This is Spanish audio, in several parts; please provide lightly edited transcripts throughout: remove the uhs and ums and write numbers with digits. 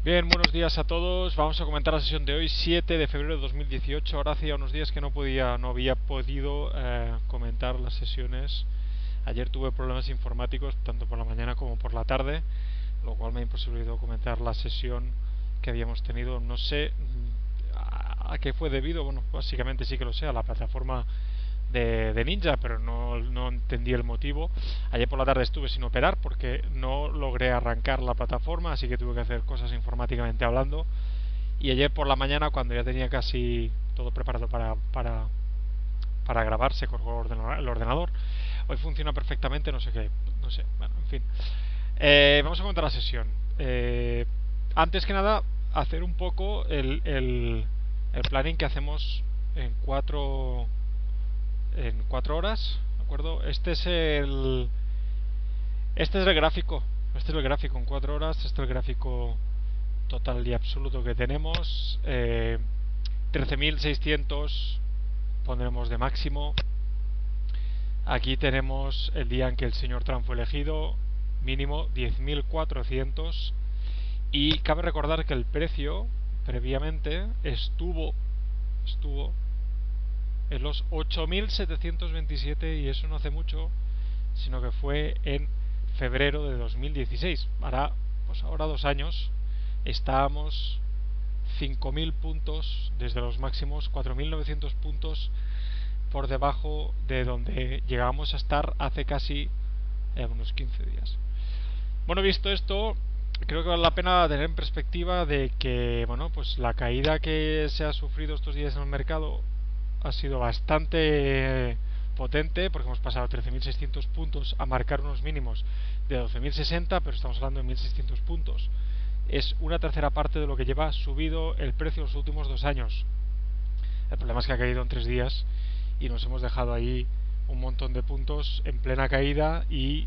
Bien, buenos días a todos. Vamos a comentar la sesión de hoy, 7 de febrero de 2018. Ahora hacía unos días que no había podido comentar las sesiones. Ayer tuve problemas informáticos, tanto por la mañana como por la tarde, lo cual me ha imposibilitado comentar la sesión que habíamos tenido. No sé a qué fue debido. Bueno, básicamente sí que lo sé, a la plataforma de Ninja, pero no entendí el motivo. Ayer por la tarde estuve sin operar porque no logré arrancar la plataforma, así que tuve que hacer cosas informáticamente hablando. Y ayer por la mañana, cuando ya tenía casi todo preparado para grabar, se colgó el ordenador. Hoy funciona perfectamente, no sé qué, no sé, bueno, en fin. Vamos a comentar la sesión. Antes que nada, hacer un poco el planning que hacemos en cuatro horas, ¿de acuerdo? Este es el gráfico. Este es el gráfico en 4 horas. Este es el gráfico total y absoluto que tenemos. 13.600 pondremos de máximo. Aquí tenemos el día en que el señor Trump fue elegido, mínimo 10.400. Y cabe recordar que el precio previamente estuvo en los 8.727, y eso no hace mucho, sino que fue en febrero de 2016. Ahora 2 años. Estábamos 5.000 puntos desde los máximos, 4.900 puntos por debajo de donde llegábamos a estar hace casi unos 15 días. Bueno, visto esto, creo que vale la pena tener en perspectiva de que, bueno, pues la caída que se ha sufrido estos días en el mercado ha sido bastante potente, porque hemos pasado de 13.600 puntos a marcar unos mínimos de 12.060, pero estamos hablando de 1.600 puntos. Es una tercera parte de lo que lleva subido el precio en los últimos 2 años. El problema es que ha caído en 3 días y nos hemos dejado ahí un montón de puntos en plena caída y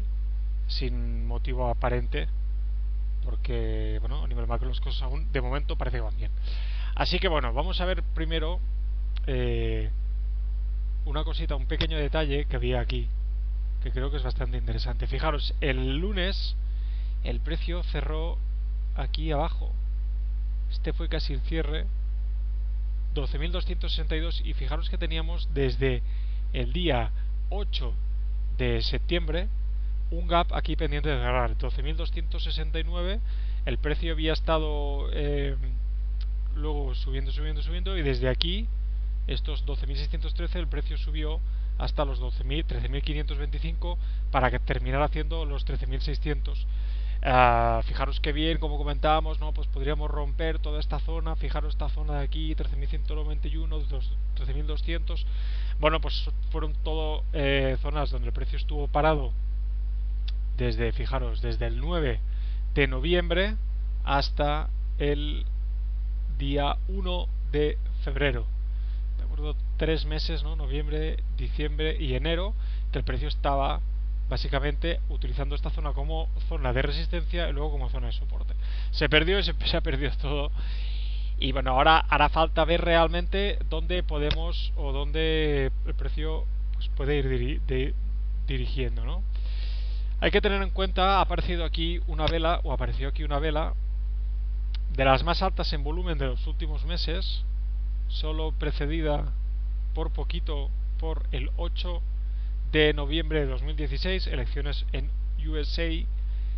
sin motivo aparente, porque bueno, a nivel macro las cosas aún de momento parece que van bien. Así que bueno, vamos a ver primero una cosita, un pequeño detalle que había aquí, que creo que es bastante interesante. Fijaros, el lunes el precio cerró aquí abajo. Este fue casi el cierre, 12.262, y fijaros que teníamos desde el día 8 de septiembre un gap aquí pendiente de cerrar, 12.269. El precio había estado luego subiendo, y desde aquí, estos 12.613, el precio subió hasta los 13.525 para que terminara haciendo los 13.600. Fijaros que bien, como comentábamos, ¿no? Pues podríamos romper toda esta zona. Fijaros esta zona de aquí, 13.191, 13.200. Bueno, pues fueron todo zonas donde el precio estuvo parado fijaros, desde el 9 de noviembre hasta el día 1 de febrero. De acuerdo, 3 meses, ¿no? Noviembre, diciembre y enero, que el precio estaba básicamente utilizando esta zona como zona de resistencia y luego como zona de soporte. Se perdió y se ha perdido todo. Y bueno, ahora hará falta ver realmente dónde podemos o dónde el precio pues puede ir dirigiendo, ¿no? Hay que tener en cuenta, apareció aquí una vela de las más altas en volumen de los últimos meses, solo precedida por poquito por el 8 de noviembre de 2016, elecciones en USA,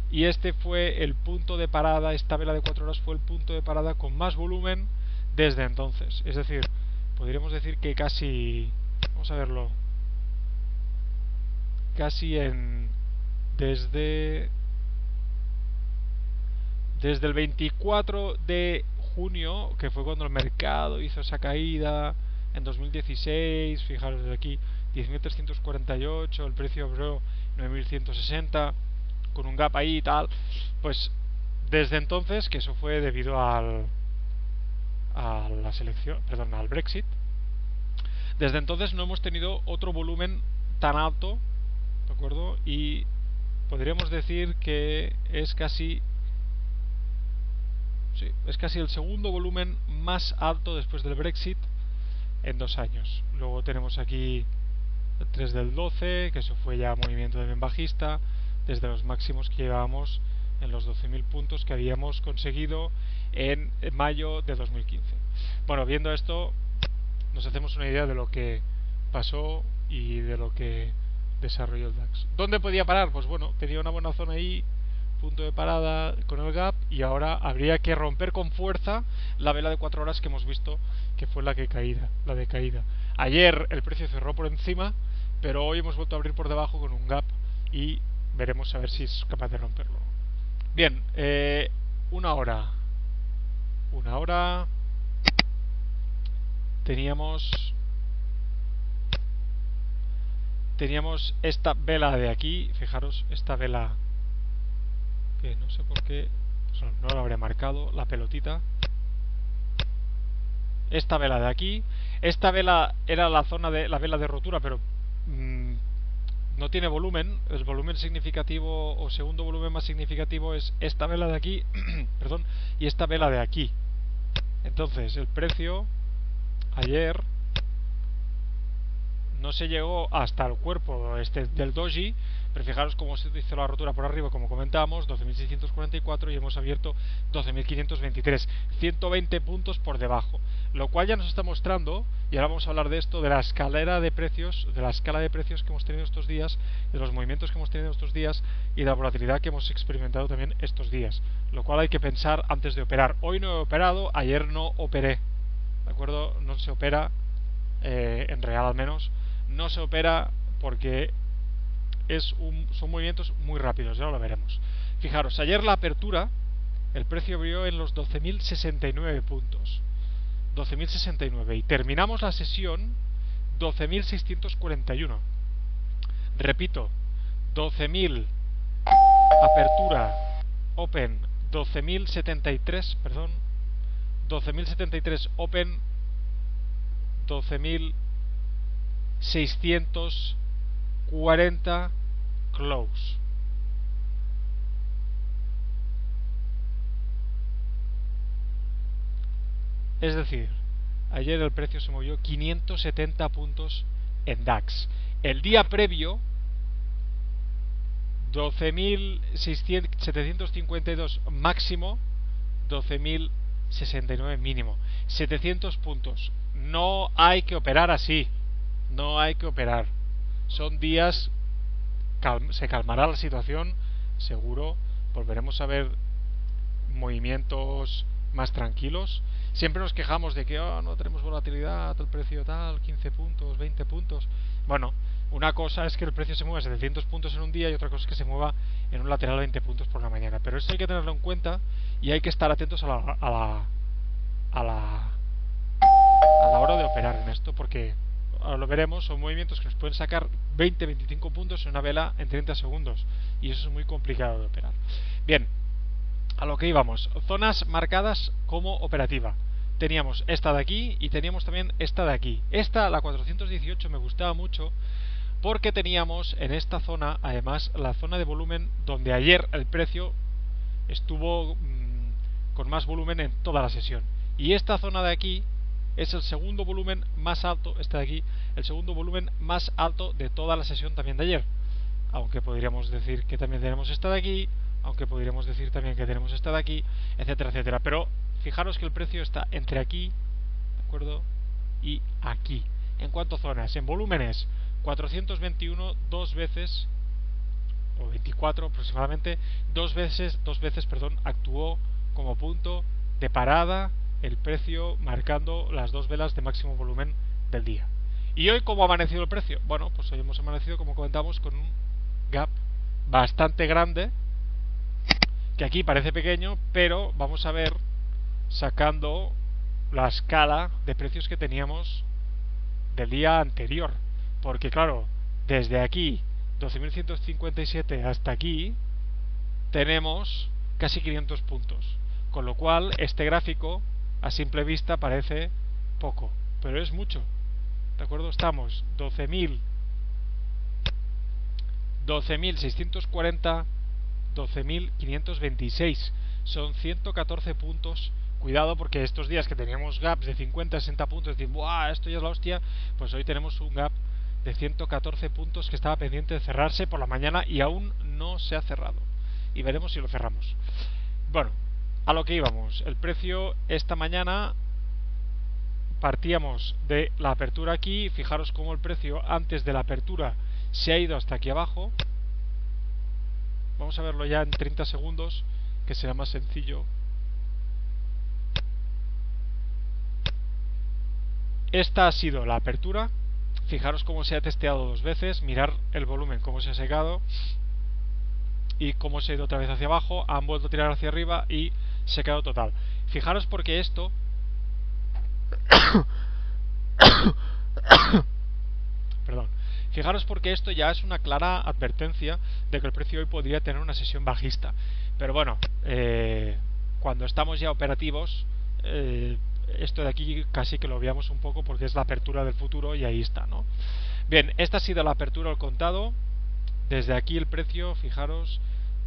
y este fue el punto de parada. Esta vela de 4 horas fue el punto de parada con más volumen desde entonces. Es decir, podríamos decir que casi, vamos a verlo, casi desde el 24 de junio, que fue cuando el mercado hizo esa caída en 2016, fijaros desde aquí, 10.348, el precio abrió 9.160, con un gap ahí y tal. Pues desde entonces, que eso fue debido a la selección, perdón, al Brexit, desde entonces no hemos tenido otro volumen tan alto, ¿de acuerdo? Y podríamos decir que es casi el segundo volumen más alto después del Brexit en 2 años. Luego tenemos aquí el 3 del 12, que eso fue ya movimiento de bien bajista, desde los máximos que llevábamos en los 12.000 puntos que habíamos conseguido en mayo de 2015. Bueno, viendo esto nos hacemos una idea de lo que pasó y de lo que desarrolló el DAX. ¿Dónde podía parar? Pues bueno, tenía una buena zona ahí, punto de parada con el gap, y ahora habría que romper con fuerza la vela de 4 horas que hemos visto que fue la de caída. Ayer el precio cerró por encima, pero hoy hemos vuelto a abrir por debajo con un gap y veremos a ver si es capaz de romperlo. Bien, una hora teníamos esta vela de aquí. Fijaros, esta vela que no sé por qué no la habré marcado, la pelotita. Esta vela de aquí, esta vela era la zona de la vela de rotura, pero no tiene volumen. El volumen significativo o segundo volumen más significativo es esta vela de aquí perdón, y esta vela de aquí. Entonces el precio ayer no se llegó hasta el cuerpo del doji, pero fijaros cómo se hizo la rotura por arriba, como comentábamos, 12.644, y hemos abierto 12.523, 120 puntos por debajo, lo cual ya nos está mostrando, y ahora vamos a hablar de esto, de la escalera de precios, de la escala de precios que hemos tenido estos días, de los movimientos que hemos tenido estos días y de la volatilidad que hemos experimentado también estos días, lo cual hay que pensar antes de operar. Hoy no he operado, ayer no operé, ¿de acuerdo? No se opera, en real al menos, no se opera porque son movimientos muy rápidos, ya lo veremos. Fijaros, ayer la apertura, el precio abrió en los 12.069 puntos, 12.069, y terminamos la sesión 12.641. Repito, 12.000 apertura, open 12.073, perdón, 12.073 open, 12.640 close. Es decir, ayer el precio se movió 570 puntos en DAX. El día previo, 12.752 máximo, 12.069 mínimo. 700 puntos. No hay que operar así. No hay que operar. Son días, se calmará la situación, seguro. Volveremos a ver movimientos más tranquilos. Siempre nos quejamos de que no tenemos volatilidad, el precio tal, 15 puntos, 20 puntos. Bueno, una cosa es que el precio se mueva 700 puntos en un día y otra cosa es que se mueva en un lateral 20 puntos por la mañana. Pero eso hay que tenerlo en cuenta y hay que estar atentos a la hora de operar en esto, porque ahora lo veremos, son movimientos que nos pueden sacar 20-25 puntos en una vela en 30 segundos y eso es muy complicado de operar. Bien, a lo que íbamos, zonas marcadas como operativa. Teníamos esta de aquí y teníamos también esta de aquí. Esta, la 418, me gustaba mucho porque teníamos en esta zona, además, la zona de volumen donde ayer el precio estuvo con más volumen en toda la sesión. Y esta zona de aquí es el segundo volumen más alto, esta de aquí, el segundo volumen más alto de toda la sesión también de ayer. Aunque podríamos decir que también tenemos esta de aquí, aunque podríamos decir también que tenemos esta de aquí, etcétera, etcétera. Pero fijaros que el precio está entre aquí, ¿de acuerdo? Y aquí. En cuanto a zonas, en volúmenes, 421 dos veces, o 24 aproximadamente, dos veces, actuó como punto de parada el precio, marcando las dos velas de máximo volumen del día. ¿Y hoy cómo ha amanecido el precio? Bueno, pues hoy hemos amanecido, como comentamos, con un gap bastante grande, que aquí parece pequeño, pero vamos a ver, sacando la escala de precios que teníamos del día anterior, porque claro, desde aquí 12.157 hasta aquí tenemos casi 500 puntos, con lo cual este gráfico a simple vista parece poco, pero es mucho, ¿de acuerdo? Estamos 12.640, 12.526, son 114 puntos. Cuidado, porque estos días que teníamos gaps de 50-60 puntos, decir, ¡buah! Esto ya es la hostia, pues hoy tenemos un gap de 114 puntos que estaba pendiente de cerrarse por la mañana y aún no se ha cerrado. y veremos si lo cerramos. Bueno, a lo que íbamos. El precio esta mañana partíamos de la apertura aquí. Fijaros cómo el precio antes de la apertura se ha ido hasta aquí abajo. Vamos a verlo ya en 30 segundos, que será más sencillo. Esta ha sido la apertura. Fijaros cómo se ha testeado dos veces. Mirar el volumen, cómo se ha secado y cómo se ha ido otra vez hacia abajo. Han vuelto a tirar hacia arriba y se ha quedado total. Fijaros porque esto perdón. Fijaros porque esto ya es una clara advertencia de que el precio hoy podría tener una sesión bajista. Pero bueno, cuando estamos ya operativos, esto de aquí casi que lo obviamos un poco porque es la apertura del futuro y ahí está, ¿no? Bien, esta ha sido la apertura al contado. Desde aquí el precio, fijaros,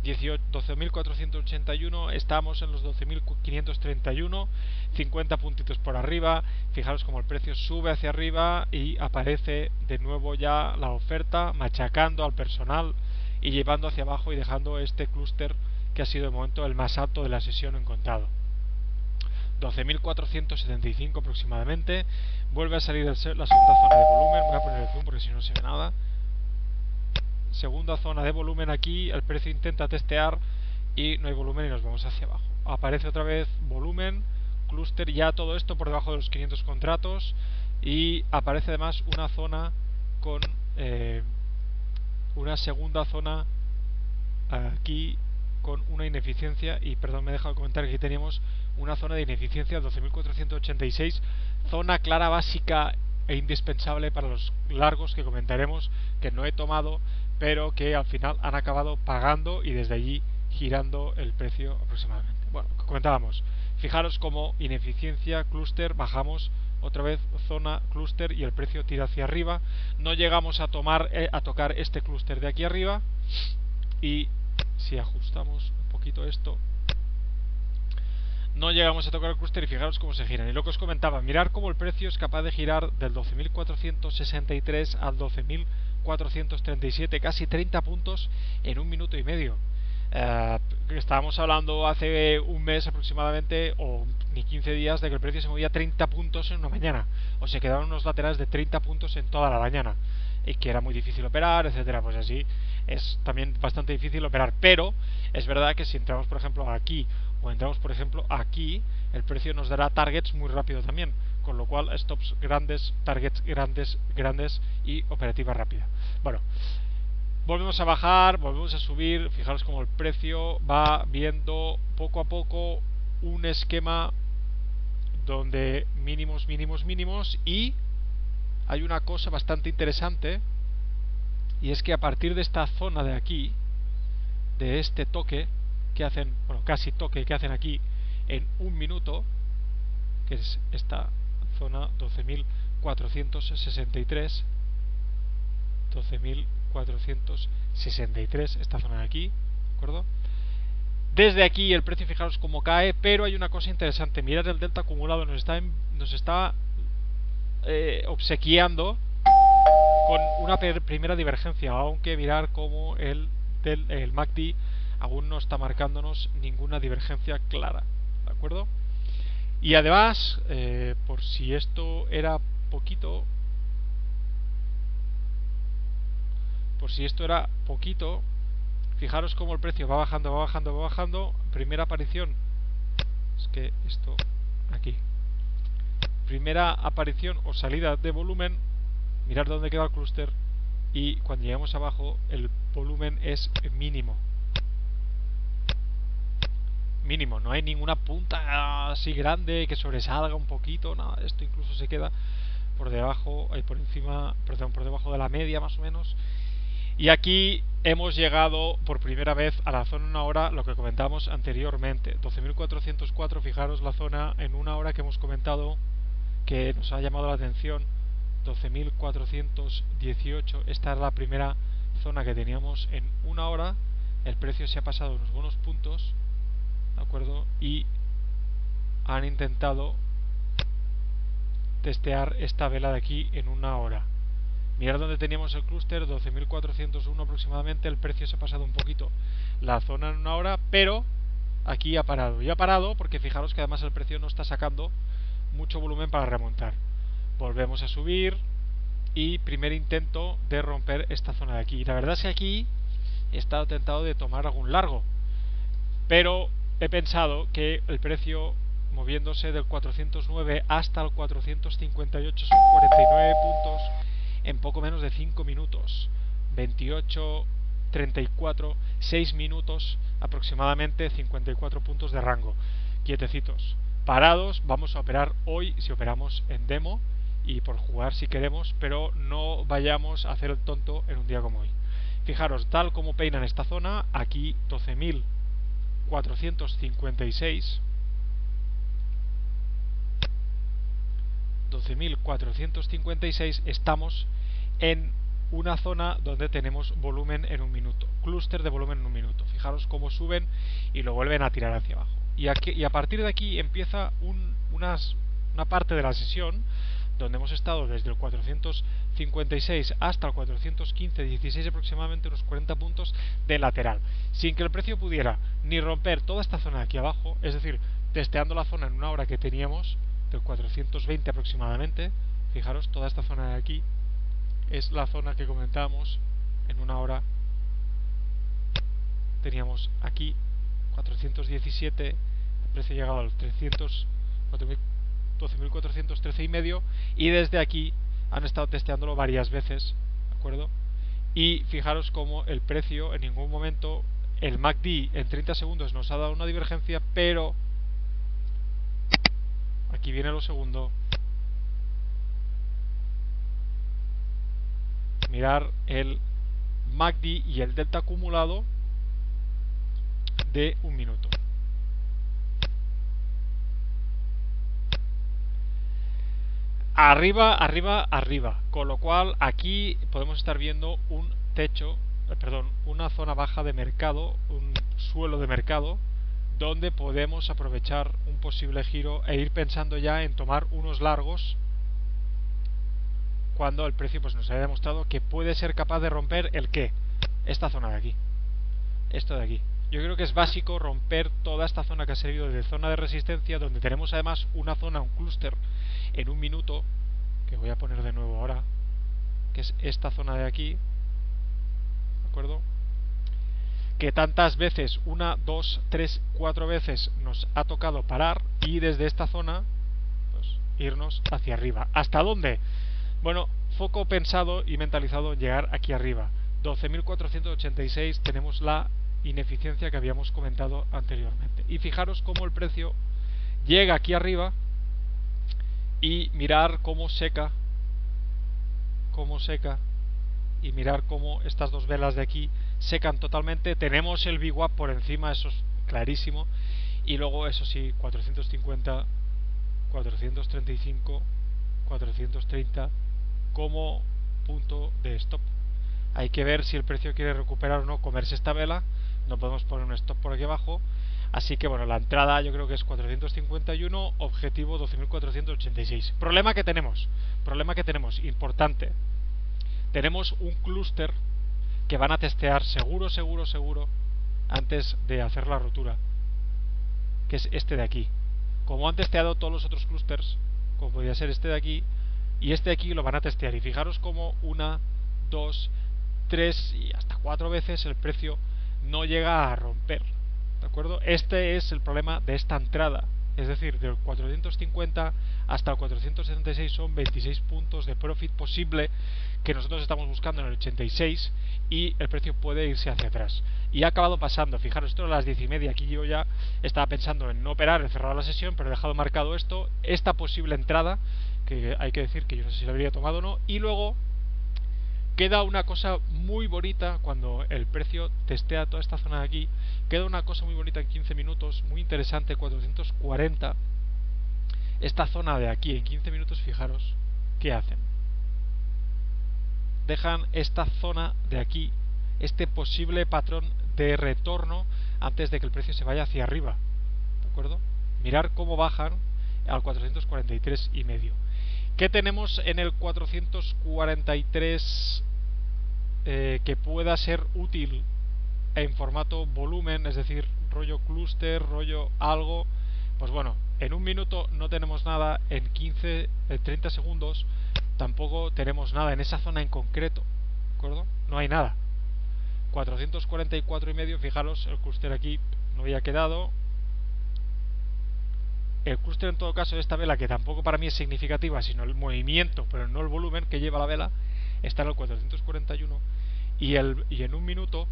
12.481, estamos en los 12.531, 50 puntitos por arriba. Fijaros como el precio sube hacia arriba y aparece de nuevo ya la oferta, machacando al personal y llevando hacia abajo y dejando este clúster que ha sido de momento el más alto de la sesión en contado. 12.475 aproximadamente. Vuelve a salir la segunda zona de volumen. Voy a poner el zoom porque si no se ve nada. Segunda zona de volumen aquí, el precio intenta testear y no hay volumen y nos vamos hacia abajo. Aparece otra vez volumen, clúster, ya todo esto por debajo de los 500 contratos y aparece además una zona con una segunda zona aquí con una ineficiencia y perdón, me he dejado comentar que aquí teníamos una zona de ineficiencia 12.486, zona clara básica e indispensable para los largos que comentaremos, que no he tomado pero que al final han acabado pagando y desde allí girando el precio aproximadamente. Bueno, comentábamos, fijaros como ineficiencia, clúster, bajamos otra vez zona clúster y el precio tira hacia arriba. No llegamos a tocar este clúster de aquí arriba y si ajustamos un poquito esto, no llegamos a tocar el clúster y fijaros cómo se giran. Y lo que os comentaba, mirar cómo el precio es capaz de girar del 12.463 al 12.437, casi 30 puntos en un minuto y medio. Estábamos hablando hace un mes aproximadamente, o ni 15 días, de que el precio se movía 30 puntos en una mañana, o se quedaban unos laterales de 30 puntos en toda la mañana, y que era muy difícil operar, etcétera. Pues así es también bastante difícil operar, pero es verdad que si entramos por ejemplo aquí o entramos por ejemplo aquí, el precio nos dará targets muy rápido también, con lo cual stops grandes, targets grandes y operativa rápida. Bueno, volvemos a bajar, volvemos a subir. Fijaros como el precio va viendo poco a poco un esquema donde mínimos, mínimos, mínimos, y hay una cosa bastante interesante, y es que a partir de esta zona de aquí, de este toque que hacen, bueno, casi toque que hacen aquí en un minuto, que es esta zona 12.463, 12.463, esta zona de aquí, ¿de acuerdo? Desde aquí el precio, fijaros cómo cae, pero hay una cosa interesante, mirad el delta acumulado, nos está obsequiando con una primera divergencia, aunque mirar cómo el MACD aún no está marcándonos ninguna divergencia clara, ¿de acuerdo? Y además, por si esto era poquito, fijaros cómo el precio va bajando, va bajando, va bajando. Primera aparición, es que esto aquí, primera aparición o salida de volumen, mirar dónde queda el clúster, y cuando llegamos abajo el volumen es mínimo. Mínimo, no hay ninguna punta así grande que sobresalga un poquito, nada, esto incluso se queda por debajo, por encima, perdón, por debajo de la media más o menos. Y aquí hemos llegado por primera vez a la zona en una hora, lo que comentamos anteriormente, 12.404, fijaros la zona en una hora que hemos comentado que nos ha llamado la atención, 12.418, esta es la primera zona que teníamos en una hora, el precio se ha pasado unos buenos puntos, ¿de acuerdo? Y han intentado testear esta vela de aquí en una hora. Mirad donde teníamos el clúster, 12.401 aproximadamente. El precio se ha pasado un poquito la zona en una hora, pero aquí ha parado. Y ha parado porque fijaros que además el precio no está sacando mucho volumen para remontar. Volvemos a subir y primer intento de romper esta zona de aquí. Y la verdad es que aquí he estado tentado de tomar algún largo, pero he pensado que el precio moviéndose del 409 hasta el 458 son 49 puntos en poco menos de 5 minutos, 28, 34, 6 minutos aproximadamente, 54 puntos de rango, quietecitos, parados. Vamos a operar hoy si operamos en demo y por jugar si queremos, pero no vayamos a hacer el tonto en un día como hoy. Fijaros, tal como peinan esta zona, aquí 12.456, 12.456, estamos en una zona donde tenemos volumen en un minuto, clúster de volumen en un minuto. Fijaros cómo suben y lo vuelven a tirar hacia abajo. Y a partir de aquí empieza una parte de la sesión donde hemos estado desde el 456 hasta el 415, 16 aproximadamente, unos 40 puntos de lateral, sin que el precio pudiera ni romper toda esta zona de aquí abajo, es decir, testeando la zona en una hora que teníamos del 420 aproximadamente. Fijaros, toda esta zona de aquí es la zona que comentábamos en una hora. Teníamos aquí 417, el precio llegado a los 12.413 y medio, y desde aquí han estado testeándolo varias veces, ¿de acuerdo? Y fijaros como el precio en ningún momento, el MACD en 30 segundos nos ha dado una divergencia, pero aquí viene lo segundo. Mirar el MACD y el delta acumulado de un minuto. Arriba, arriba, arriba. Con lo cual aquí podemos estar viendo un techo, una zona baja de mercado, un suelo de mercado, donde podemos aprovechar un posible giro e ir pensando ya en tomar unos largos cuando el precio pues nos haya demostrado que puede ser capaz de romper el qué, esta zona de aquí, esto de aquí. Yo creo que es básico romper toda esta zona que ha servido de zona de resistencia, donde tenemos además una zona, un clúster en un minuto, que voy a poner de nuevo ahora, que es esta zona de aquí, ¿de acuerdo? Que tantas veces, 1, 2, 3, 4 veces nos ha tocado parar y desde esta zona pues irnos hacia arriba. ¿Hasta dónde? Bueno, foco pensado y mentalizado en llegar aquí arriba. 12.486, tenemos la ineficiencia que habíamos comentado anteriormente. Y fijaros cómo el precio llega aquí arriba y mirar cómo seca, y mirar cómo estas dos velas de aquí secan totalmente. Tenemos el VWAP por encima, eso es clarísimo, y luego eso sí, 450, 435, 430 como punto de stop. Hay que ver si el precio quiere recuperar o no, comerse esta vela. No podemos poner un stop por aquí abajo, así que bueno, la entrada yo creo que es 451, objetivo 12.486. Problema que tenemos, importante. Tenemos un clúster que van a testear seguro antes de hacer la rotura, que es este de aquí. Como han testeado todos los otros clústers, como podría ser este de aquí y este de aquí, lo van a testear. Y fijaros como 1, 2, 3 y hasta 4 veces el precio no llega a romper, ¿de acuerdo? Este es el problema de esta entrada, es decir, del 450 hasta el 476 son 26 puntos de profit posible que nosotros estamos buscando en el 86, y el precio puede irse hacia atrás. Y ha acabado pasando. Fijaros, esto a las 10:30, aquí yo ya estaba pensando en no operar, en cerrar la sesión, pero he dejado marcado esta posible entrada, que hay que decir que yo no sé si la habría tomado o no. Y luego queda una cosa muy bonita cuando el precio testea toda esta zona de aquí. Queda una cosa muy bonita en 15 minutos, muy interesante, 440. Esta zona de aquí en 15 minutos, fijaros qué hacen. Dejan esta zona de aquí, este posible patrón de retorno antes de que el precio se vaya hacia arriba, ¿de acuerdo? Mirar cómo bajan al 443 y medio. ¿Qué tenemos en el 443 que pueda ser útil en formato volumen, es decir, rollo clúster, rollo algo? Pues bueno, en un minuto no tenemos nada, en 30 segundos tampoco tenemos nada en esa zona en concreto, ¿de acuerdo? No hay nada. 444,5, fijaros, el clúster aquí no había quedado. El clúster en todo caso de esta vela, que tampoco para mí es significativa, sino el movimiento, pero no el volumen que lleva la vela, está en el 441. Y en un minuto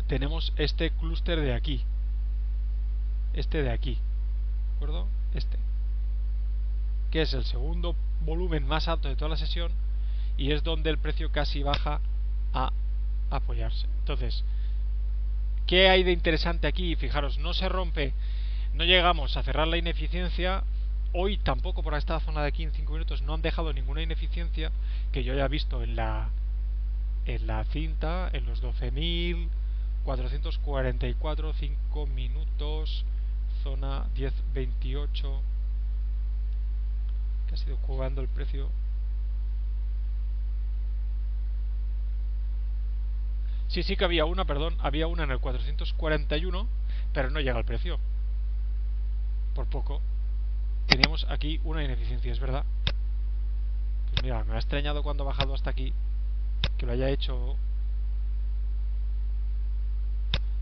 tenemos este clúster de aquí. Este de aquí, ¿de acuerdo? Este, que es el segundo volumen más alto de toda la sesión y es donde el precio casi baja a apoyarse. Entonces, ¿qué hay de interesante aquí? Fijaros, no se rompe, no llegamos a cerrar la ineficiencia. Hoy tampoco por esta zona de aquí en 5 minutos no han dejado ninguna ineficiencia que yo haya visto en la cinta, en los 12.444, 5 minutos, zona 10.28, que ha sido jugando el precio. Sí que había una, perdón, había una en el 441, pero no llega al precio. Por poco. Teníamos aquí una ineficiencia, es verdad. Pues mira, me ha extrañado cuando ha bajado hasta aquí que lo haya hecho.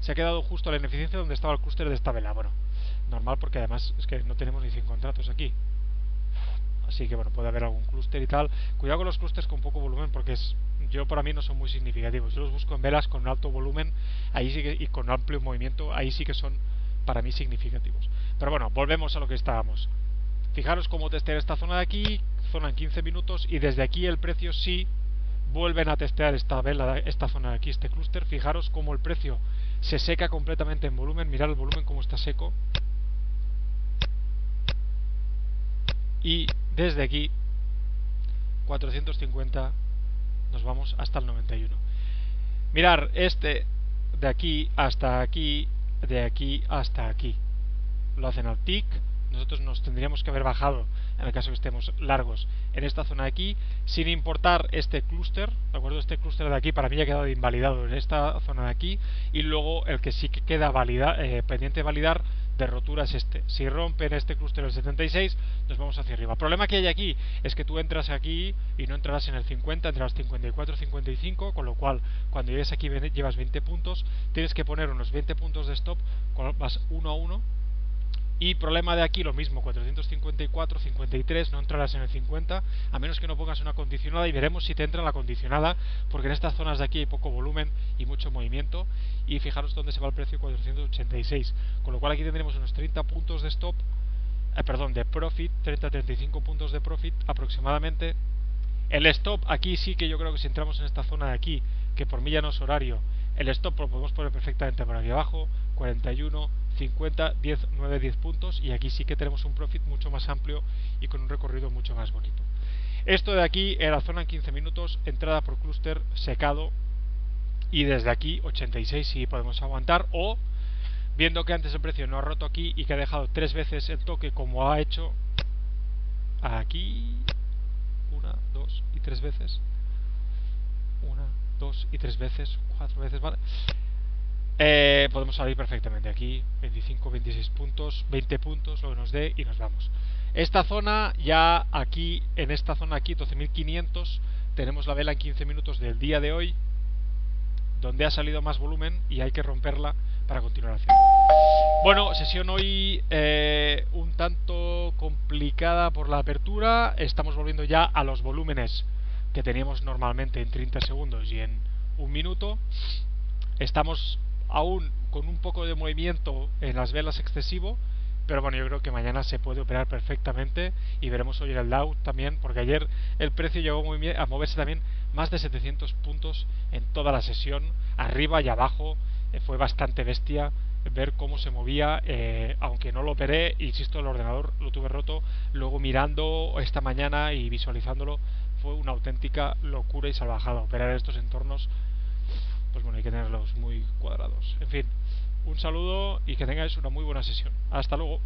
Se ha quedado justo a la ineficiencia donde estaba el clúster de esta vela. Bueno, normal porque además es que no tenemos ni 100 contratos aquí. Así que bueno, puede haber algún clúster y tal. Cuidado con los clústeres con poco volumen porque para mí no son muy significativos. Yo los busco en velas con alto volumen ahí sí que, y con amplio movimiento, ahí sí que son para mí significativos. Pero bueno, volvemos a lo que estábamos. Fijaros cómo testear esta zona de aquí, zona en 15 minutos, y desde aquí el precio sí vuelven a testear esta vela, esta zona de aquí, este clúster. Fijaros cómo el precio se seca completamente en volumen. Mirad el volumen cómo está seco. Y desde aquí 450 nos vamos hasta el 91. Mirar este de aquí hasta aquí, de aquí hasta aquí, lo hacen al tick. Nosotros nos tendríamos que haber bajado, en el caso que estemos largos, en esta zona de aquí, sin importar este clúster, ¿de acuerdo? Este clúster de aquí para mí ha quedado invalidado en esta zona de aquí, y luego el que sí que queda pendiente de validar de rotura es este. Si rompen este clúster el 76, nos vamos hacia arriba. El problema que hay aquí es que tú entras aquí y no entrarás en el 50, entrarás 54, 55, con lo cual cuando llegues aquí llevas 20 puntos, tienes que poner unos 20 puntos de stop, vas 1 a 1. Y problema de aquí lo mismo, 454, 53, no entrarás en el 50, a menos que no pongas una condicionada, y veremos si te entra en la condicionada, porque en estas zonas de aquí hay poco volumen y mucho movimiento. Y fijaros dónde se va el precio, 486, con lo cual aquí tendremos unos 30 puntos de stop, de profit, 30-35 puntos de profit aproximadamente. El stop aquí sí que yo creo que si entramos en esta zona de aquí, que por mí ya no es horario, el stop lo podemos poner perfectamente por aquí abajo, 41, 50, 10, 9, 10 puntos, y aquí sí que tenemos un profit mucho más amplio y con un recorrido mucho más bonito. Esto de aquí era la zona en 15 minutos, entrada por clúster secado, y desde aquí 86 sí podemos aguantar, o viendo que antes el precio no ha roto aquí y que ha dejado 3 veces el toque como ha hecho aquí, 1, 2 y 3 veces, 1, 2 y 3 veces, 4 veces, ¿vale? Podemos salir perfectamente aquí, 25, 26 puntos, 20 puntos, lo que nos dé, y nos vamos. Esta zona, ya aquí, en esta zona aquí, 12.500, tenemos la vela en 15 minutos del día de hoy, donde ha salido más volumen y hay que romperla para continuar haciendo. Bueno, sesión hoy un tanto complicada por la apertura. Estamos volviendo ya a los volúmenes que teníamos normalmente en 30 segundos y en un minuto. Estamos aún con un poco de movimiento en las velas excesivo, pero bueno, yo creo que mañana se puede operar perfectamente, y veremos hoy en el Dow también, porque ayer el precio llegó a moverse también más de 700 puntos en toda la sesión, arriba y abajo. Fue bastante bestia ver cómo se movía, aunque no lo operé, insisto, el ordenador lo tuve roto. Luego mirando esta mañana y visualizándolo, fue una auténtica locura y salvajada. Operar estos entornos, pues bueno, hay que tenerlos muy cuadrados. En fin, un saludo y que tengáis una muy buena sesión. Hasta luego.